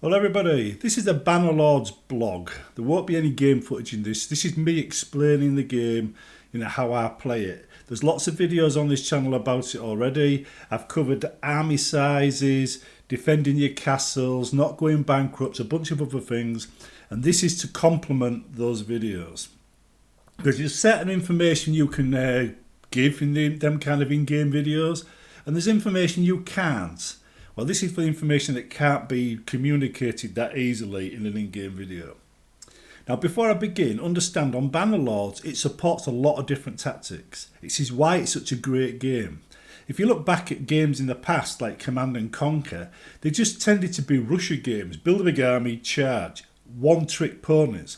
Well everybody, this is the Bannerlords blog. There won't be any game footage in this. This is me explaining the game, how I play it. There's lots of videos on this channel about it already. I've covered army sizes, defending your castles, not going bankrupt, a bunch of other things. And this is to complement those videos. Because there's certain information you can give in them kind of in-game videos, and there's information you can't. Well, this is for the information that can't be communicated that easily in an in-game video. Now, before I begin, understand on Bannerlords, it supports a lot of different tactics. This is why it's such a great game. If you look back at games in the past, like Command and Conquer, they just tended to be rusher games, build a big army, charge, one-trick ponies.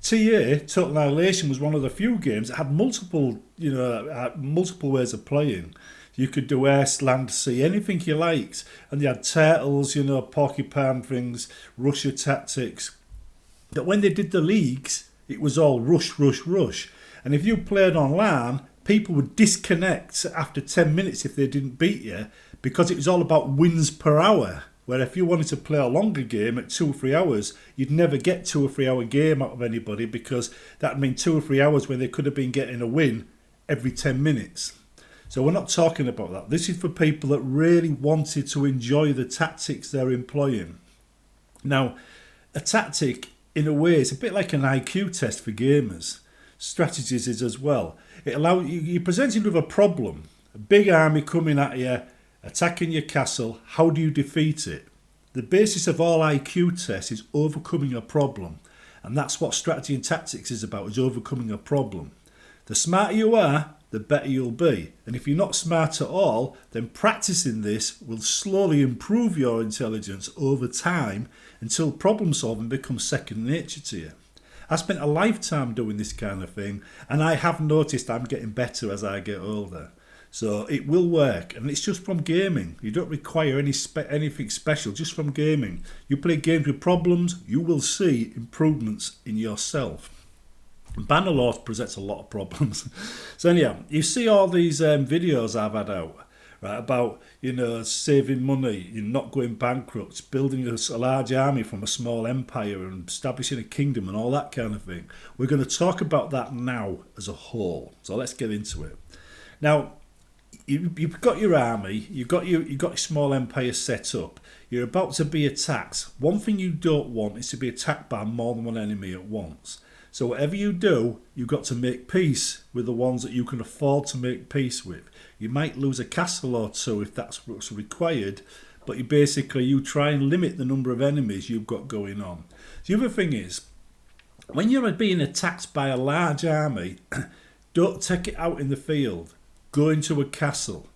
TA, Total Annihilation, was one of the few games that had multiple ways of playing. You could do air, land, sea, anything you liked. And you had turtles, porcupine things, Russia tactics. But when they did the leagues, it was all rush, rush, rush. And if you played online, people would disconnect after 10 minutes if they didn't beat you, because it was all about wins per hour. Where if you wanted to play a longer game at 2 or 3 hours, you'd never get 2 or 3 hour game out of anybody, because that'd mean 2 or 3 hours when they could have been getting a win every 10 minutes. So we're not talking about that. This is for people that really wanted to enjoy the tactics they're employing. Now, a tactic, in a way, is a bit like an IQ test for gamers. Strategies is as well. It allows you're presented with a problem. A big army coming at you, attacking your castle. How do you defeat it? The basis of all IQ tests is overcoming a problem. And that's what strategy and tactics is about, is overcoming a problem. The smarter you are, the better you'll be. And if you're not smart at all, then practicing this will slowly improve your intelligence over time until problem solving becomes second nature to you. I spent a lifetime doing this kind of thing, and I have noticed I'm getting better as I get older. So it will work, and it's just from gaming. You don't require anything special, just from gaming. You play games with problems, you will see improvements in yourself. Bannerlord presents a lot of problems. So anyhow, you see all these videos I've had out, right, about saving money, not going bankrupt, building a large army from a small empire and establishing a kingdom and all that kind of thing. We're going to talk about that now as a whole. So let's get into it. Now, you've got your army, you've got your small empire set up. You're about to be attacked. One thing you don't want is to be attacked by more than one enemy at once. So whatever you do, you've got to make peace with the ones that you can afford to make peace with. You might lose a castle or two if that's what's required, but you try and limit the number of enemies you've got going on. The other thing is, when you're being attacked by a large army, don't take it out in the field. Go into a castle.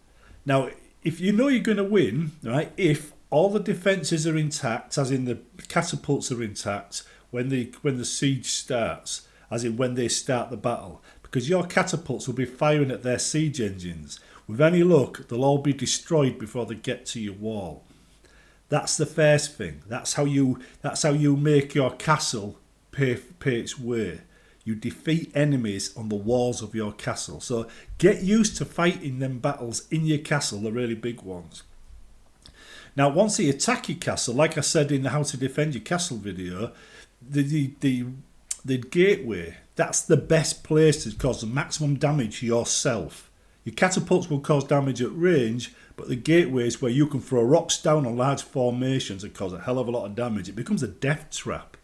Now, if you know you're going to win, right, if all the defences are intact, as in the catapults are intact, when the siege starts, as in when they start the battle, because your catapults will be firing at their siege engines. With any luck, they'll all be destroyed before they get to your wall. That's the first thing. That's how you make your castle pay its way. You defeat enemies on the walls of your castle. So get used to fighting them battles in your castle, the really big ones. Now, once they attack your castle, like I said in the How to Defend Your Castle video, the gateway, that's the best place to cause the maximum damage yourself. Your catapults will cause damage at range, but the gateway is where you can throw rocks down on large formations and cause a hell of a lot of damage. It becomes a death trap.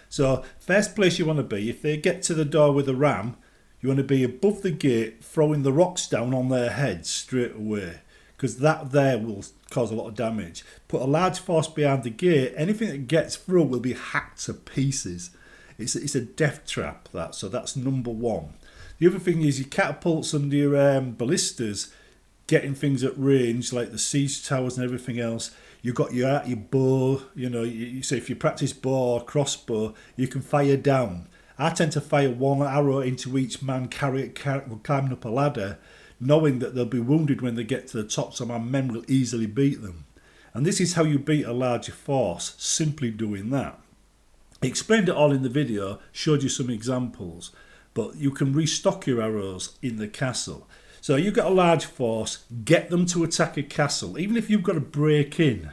So first place you want to be, if they get to the door with a ram, you want to be above the gate, throwing the rocks down on their heads straight away, because that there will cause a lot of damage. Put a large force behind the gate, anything that gets through will be hacked to pieces. It's a death trap, that. So that's number one. The other thing is your catapults and your ballistas, getting things at range like the siege towers and everything else. You've got your bow, so if you practice bow or crossbow, you can fire down. I tend to fire one arrow into each man climbing up a ladder, knowing that they'll be wounded when they get to the top, so my men will easily beat them. And this is how you beat a larger force, simply doing that. I explained it all in the video, showed you some examples, but you can restock your arrows in the castle. So you've got a large force, get them to attack a castle. Even if you've got to break in,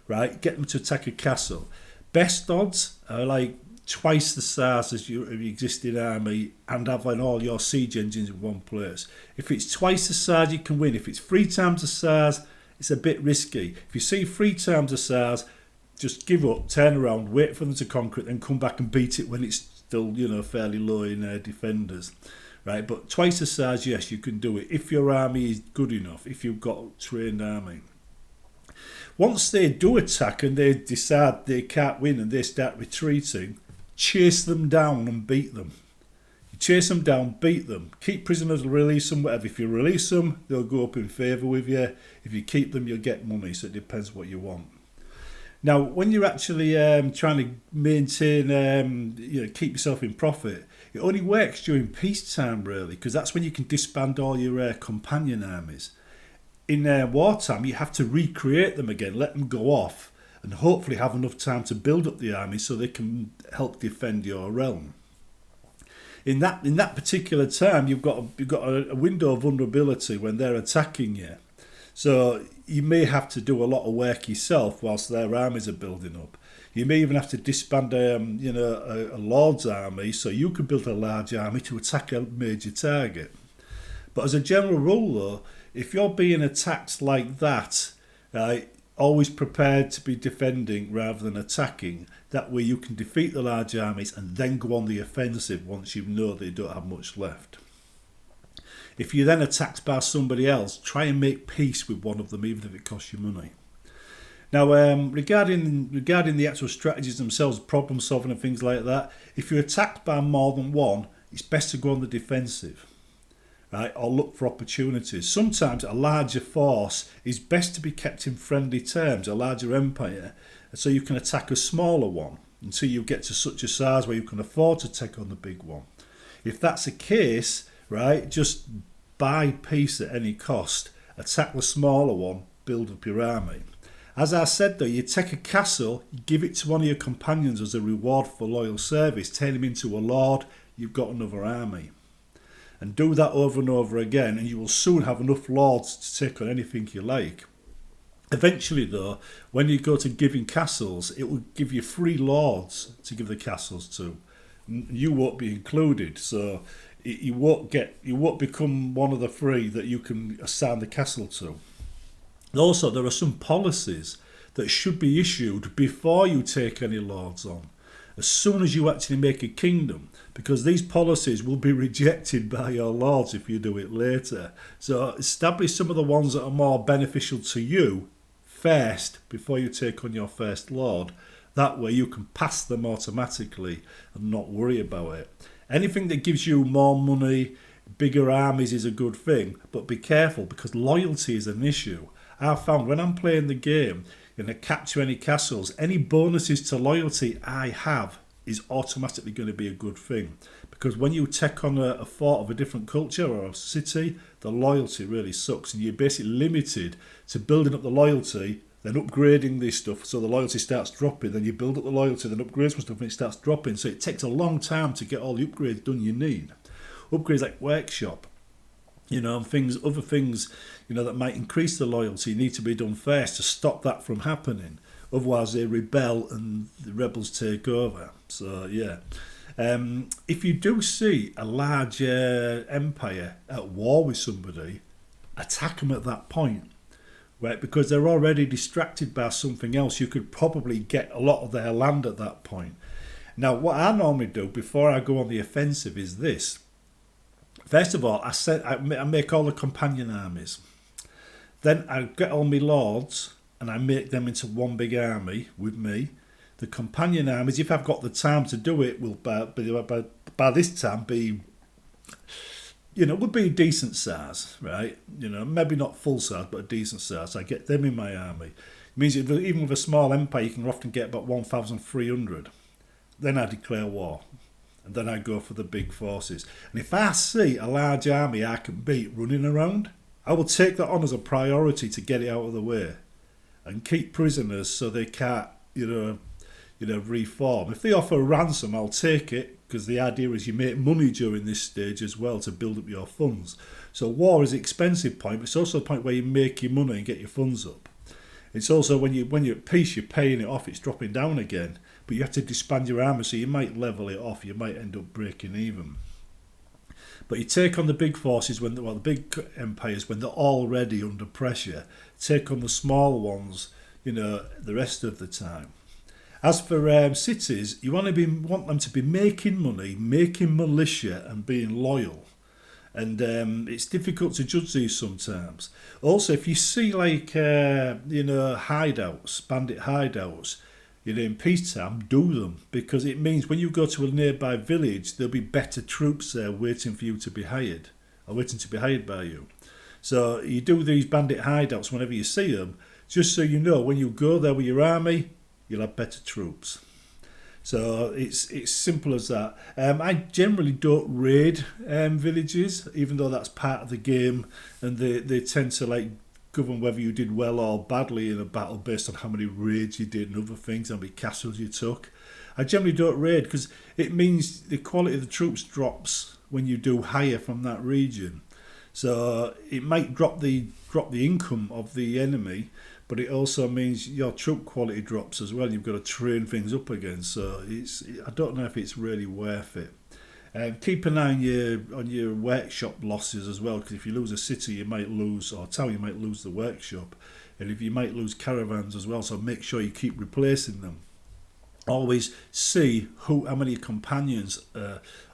right, get them to attack a castle. Best odds are like twice the size as your existing army and having all your siege engines in one place. If it's twice the size, you can win. If it's 3 times the size, it's a bit risky. If you see 3 times the size, just give up, turn around, wait for them to conquer it, then come back and beat it when it's still, fairly low in defenders. Right, but twice the size, yes, you can do it if your army is good enough, if you've got a trained army. Once they do attack and they decide they can't win and they start retreating, chase them down and beat them. You chase them down, beat them. Keep prisoners, release them, whatever. If you release them, they'll go up in favour with you. If you keep them, you'll get money, so it depends what you want. Now, when you're actually trying to maintain, keep yourself in profit, it only works during peacetime, really, because that's when you can disband all your companion armies. In wartime, you have to recreate them again, let them go off, and hopefully have enough time to build up the army so they can help defend your realm. In that particular time, you've got a window of vulnerability when they're attacking you. So you may have to do a lot of work yourself whilst their armies are building up. You may even have to disband a lord's army so you can build a large army to attack a major target. But as a general rule, though, if you're being attacked like that, always prepared to be defending rather than attacking. That way you can defeat the large armies and then go on the offensive once you know they don't have much left. If you're then attacked by somebody else, try and make peace with one of them, even if it costs you money. Now, regarding the actual strategies themselves, problem solving and things like that, if you're attacked by more than one, it's best to go on the defensive, right? Or look for opportunities. Sometimes a larger force is best to be kept in friendly terms, a larger empire, so you can attack a smaller one until you get to such a size where you can afford to take on the big one. If that's the case, right, just buy peace at any cost, attack the smaller one, build up your army. As I said though, you take a castle, you give it to one of your companions as a reward for loyal service, turn him into a lord, you've got another army. And do that over and over again, and you will soon have enough lords to take on anything you like. Eventually though, when you go to giving castles, it will give you 3 lords to give the castles to. You won't be included, so you won't become one of the 3 that you can assign the castle to. Also, there are some policies that should be issued before you take any lords on, as soon as you actually make a kingdom, because these policies will be rejected by your lords if you do it later. So establish some of the ones that are more beneficial to you first before you take on your first lord. That way you can pass them automatically and not worry about it. Anything that gives you more money, bigger armies is a good thing, but be careful because loyalty is an issue. I've found when I'm playing the game and I capture any castles, any bonuses to loyalty I have is automatically going to be a good thing. Because when you take on a fort of a different culture or a city, the loyalty really sucks and you're basically limited to building up the loyalty, then upgrading this stuff so the loyalty starts dropping, then you build up the loyalty, then upgrade some stuff and it starts dropping. So it takes a long time to get all the upgrades done you need. Upgrades like workshop, and other things, that might increase the loyalty need to be done first to stop that from happening. Otherwise they rebel and the rebels take over. So yeah. If you do see a large empire at war with somebody, attack them at that point. Right, because they're already distracted by something else. You could probably get a lot of their land at that point. Now, what I normally do before I go on the offensive is this. First of all, I make all the companion armies. Then I get all my lords and I make them into one big army with me. The companion armies, if I've got the time to do it, will by this time be... would be a decent size, right? Maybe not full size, but a decent size. I get them in my army. It means that even with a small empire, you can often get about 1,300. Then I declare war. And then I go for the big forces. And if I see a large army I can beat running around, I will take that on as a priority to get it out of the way. And keep prisoners so they can't, reform. If they offer a ransom, I'll take it. Because the idea is you make money during this stage as well to build up your funds. So war is an expensive point, but it's also a point where you make your money and get your funds up. It's also when you're at peace, you're paying it off, it's dropping down again. but you have to disband your army, so you might level it off, you might end up breaking even. But you take on the big forces, the big empires, when they're already under pressure. Take on the smaller ones, the rest of the time. As for cities, you want them to be making money, making militia, and being loyal. And it's difficult to judge these sometimes. Also, if you see hideouts, bandit hideouts, in peacetime, do them, because it means when you go to a nearby village, there'll be better troops there waiting for you to be hired, or waiting to be hired by you. So you do these bandit hideouts whenever you see them, just so you know when you go there with your army, you'll have better troops. So it's simple as that. I generally don't raid villages, even though that's part of the game, and they tend to govern whether you did well or badly in a battle based on how many raids you did and other things, how many castles you took. I generally don't raid because it means the quality of the troops drops when you do hire from that region. So it might drop the income of the enemy, but it also means your troop quality drops as well. You've got to train things up again. So I don't know if it's really worth it. Keep an eye on your workshop losses as well, because if you lose a city, you might lose, or a town, you might lose the workshop, and if you might lose caravans as well. So make sure you keep replacing them. Always see how many companions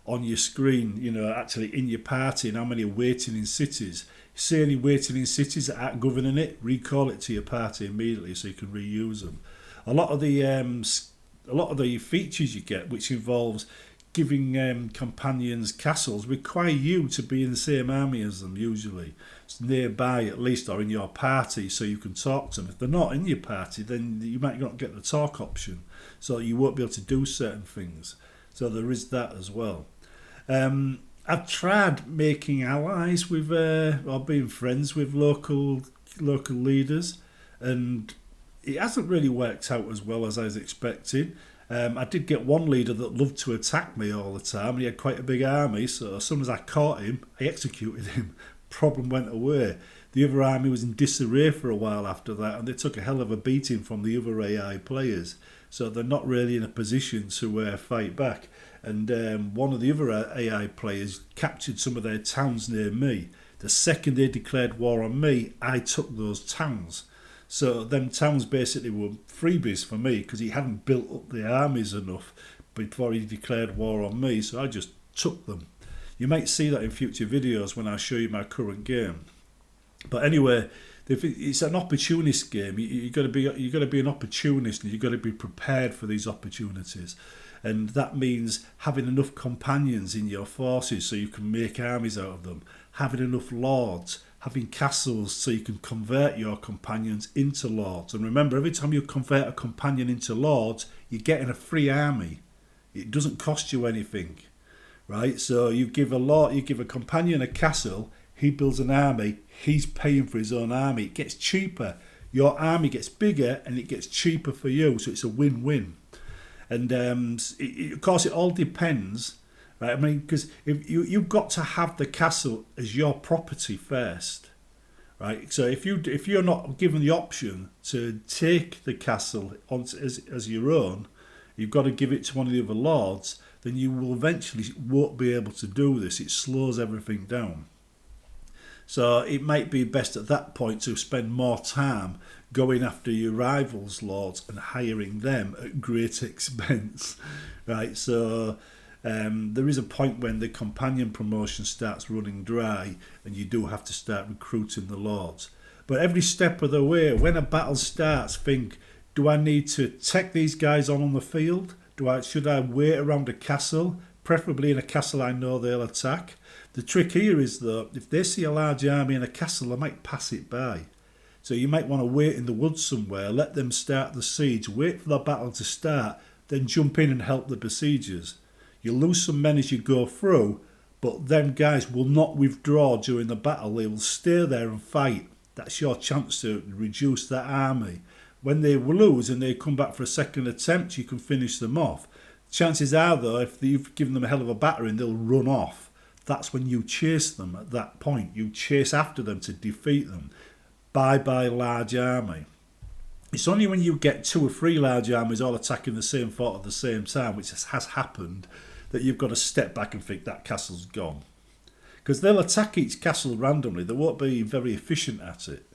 on your screen, actually in your party, and how many are waiting in cities. See any waiting in cities that aren't governing it, recall it to your party immediately so you can reuse them. A lot of the features you get, which involves giving companions castles, require you to be in the same army as them usually. It's nearby at least, or in your party, so you can talk to them. If they're not in your party, then you might not get the talk option, so you won't be able to do certain things. So there is that as well. I've tried making allies with, or being friends with local leaders, and it hasn't really worked out as well as I was expecting. I did get one leader that loved to attack me all the time, and he had quite a big army, so as soon as I caught him, I executed him. Problem went away. The other army was in disarray for a while after that, and they took a hell of a beating from the other AI players, so they're not really in a position to fight back. And one of the other AI players captured some of their towns near me. The second they declared war on me, I took those towns. So them towns basically were freebies for me because he hadn't built up the armies enough before he declared war on me, so I just took them. You might see that in future videos when I show you my current game. But anyway, it's an opportunist game. You've got to be an opportunist, and you've got to be prepared for these opportunities. And that means having enough companions in your forces so you can make armies out of them, having enough lords, having castles so you can convert your companions into lords. And remember, every time you convert a companion into lords, you're getting a free army. It doesn't cost you anything, right? So you give a companion a castle, he builds an army, he's paying for his own army. It gets cheaper. Your army gets bigger and it gets cheaper for you, so it's a win-win. And of course, it all depends, right? I mean, because if you've got to have the castle as your property first, right? So if you're not given the option to take the castle as your own, you've got to give it to one of the other lords. Then you will eventually won't be able to do this. It slows everything down. So it might be best at that point to spend more time going after your rivals' lords and hiring them at great expense, right? So there is a point when the companion promotion starts running dry and you do have to start recruiting the lords. But every step of the way, when a battle starts, think, do I need to take these guys on the field? Should I wait around a castle, preferably in a castle I know they'll attack? The trick here is, though, if they see a large army in a castle, they might pass it by. So you might want to wait in the woods somewhere, let them start the siege, wait for the battle to start, then jump in and help the besiegers. You'll lose some men as you go through, but them guys will not withdraw during the battle. They will stay there and fight. That's your chance to reduce that army. When they lose and they come back for a second attempt, you can finish them off. Chances are, though, if you've given them a hell of a battering, they'll run off. That's when you chase them at that point. You chase after them to defeat them. Bye-bye large army. It's only when you get 2 or 3 large armies all attacking the same fort at the same time, which has happened, that you've got to step back and think that castle's gone. Because they'll attack each castle randomly, they won't be very efficient at it.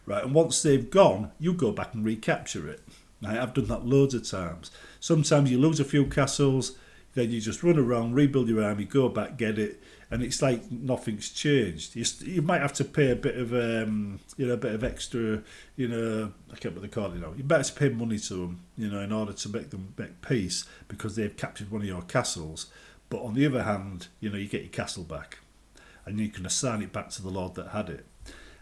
Right, and once they've gone, you go back and recapture it. Right, I've done that loads of times. Sometimes you lose a few castles, then you just run around, rebuild your army, go back, get it, and it's like nothing's changed. You might have to pay a bit of, a bit of extra, I can't remember what they call it now. You better have to pay money to them, in order to make them make peace because they've captured one of your castles. But on the other hand, you get your castle back, and you can assign it back to the lord that had it.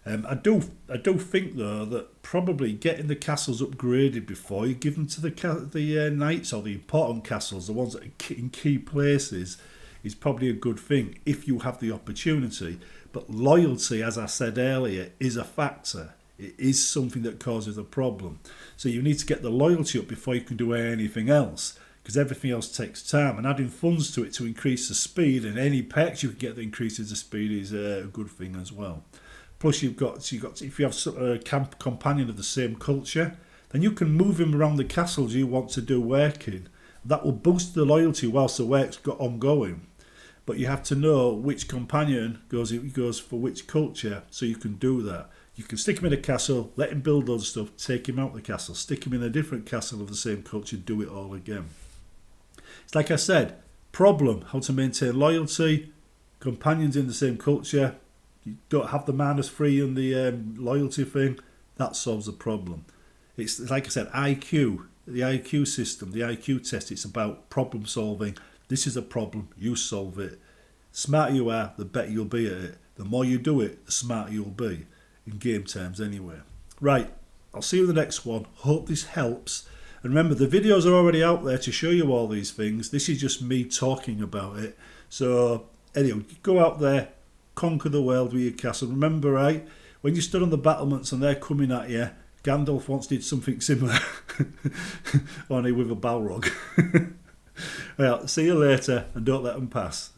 I do think though that probably getting the castles upgraded before you give them to the knights, or the important castles, the ones that are in key places, is probably a good thing if you have the opportunity. But loyalty, as I said earlier, is a factor. It is something that causes a problem. So you need to get the loyalty up before you can do anything else, because everything else takes time, and adding funds to it to increase the speed, and any perks you can get that increases the speed is a good thing as well. Plus, if you have a camp companion of the same culture, then you can move him around the castles you want to do work in. That will boost the loyalty whilst the work's ongoing. But you have to know which companion goes for which culture, so you can do that. You can stick him in a castle, let him build other stuff, take him out of the castle, stick him in a different castle of the same culture, do it all again. It's like I said, problem, how to maintain loyalty, companions in the same culture. You don't have the -3 and the loyalty thing, that solves the problem. It's like I said, IQ, the IQ system, the IQ test, it's about problem solving. This is a problem, you solve it. The smarter you are, the better you'll be at it. The more you do it, the smarter you'll be, in game terms anyway. Right, I'll see you in the next one. Hope this helps. And remember, the videos are already out there to show you all these things. This is just me talking about it. So anyway, go out there, conquer the world with your castle. Remember, right, when you stood on the battlements and they're coming at you, Gandalf once did something similar, only with a Balrog. Well, see you later, and don't let them pass.